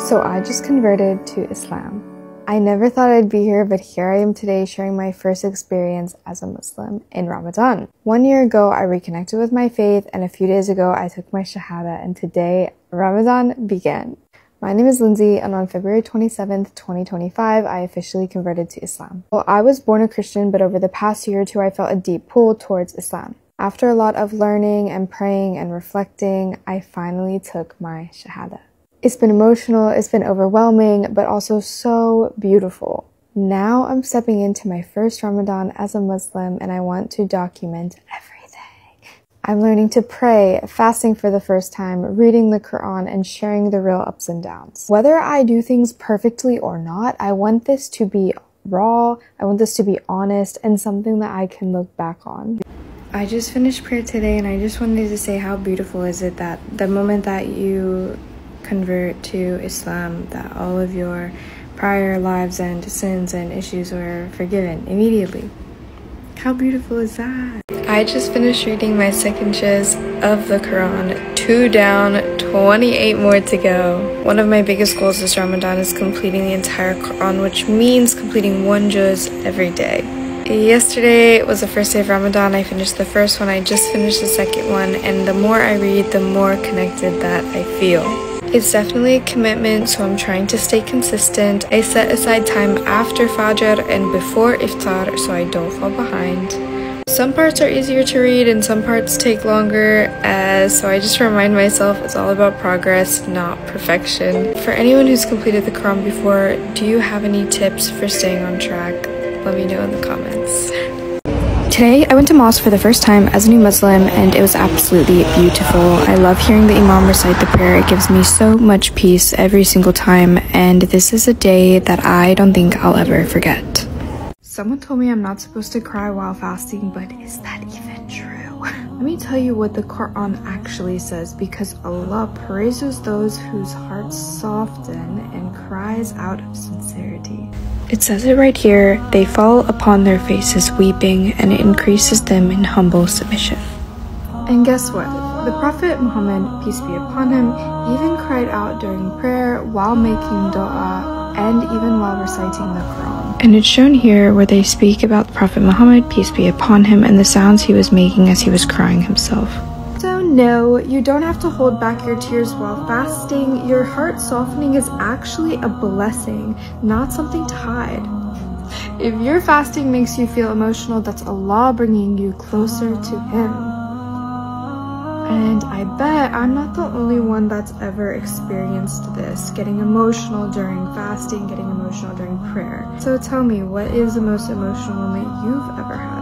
So I just converted to Islam. I never thought I'd be here, but here I am today sharing my first experience as a Muslim in Ramadan. 1 year ago, I reconnected with my faith, and a few days ago, I took my Shahada, and today, Ramadan began. My name is Lindsay, and on February 27th, 2025, I officially converted to Islam. Well, I was born a Christian, but over the past year or two, I felt a deep pull towards Islam. After a lot of learning and praying and reflecting, I finally took my Shahada. It's been emotional, it's been overwhelming, but also so beautiful. Now I'm stepping into my first Ramadan as a Muslim, and I want to document everything. I'm learning to pray, fasting for the first time, reading the Quran, and sharing the real ups and downs. Whether I do things perfectly or not, I want this to be raw, I want this to be honest, and something that I can look back on. I just finished prayer today, and I just wanted to say how beautiful is it that the moment that you convert to Islam, that all of your prior lives and sins and issues were forgiven immediately. How beautiful is that? I just finished reading my second juz of the Quran, 2 down, 28 more to go. One of my biggest goals this Ramadan is completing the entire Quran, which means completing 1 juz every day. Yesterday was the first day of Ramadan. I finished the first one, I just finished the second one, and the more I read, the more connected that I feel. It's definitely a commitment, so I'm trying to stay consistent. I set aside time after Fajr and before Iftar so I don't fall behind. Some parts are easier to read and some parts take longer, so I just remind myself it's all about progress, not perfection. For anyone who's completed the Quran before, do you have any tips for staying on track? Let me know in the comments. Today, I went to mosque for the first time as a new Muslim, and it was absolutely beautiful. I love hearing the Imam recite the prayer. It gives me so much peace every single time, and this is a day that I don't think I'll ever forget. Someone told me I'm not supposed to cry while fasting, but is that even true? Let me tell you what the Quran actually says, because Allah praises those whose hearts soften and cries out of sincerity. It says it right here, they fall upon their faces weeping, and it increases them in humble submission. And guess what? The Prophet Muhammad, peace be upon him, even cried out during prayer while making dua and even while reciting the Quran. And it's shown here where they speak about the Prophet Muhammad, peace be upon him, and the sounds he was making as he was crying himself. So no, you don't have to hold back your tears while fasting. Your heart softening is actually a blessing, not something to hide. If your fasting makes you feel emotional, that's Allah bringing you closer to Him. And I bet I'm not the only one that's ever experienced this, getting emotional during fasting, getting emotional during prayer. So tell me, what is the most emotional moment you've ever had?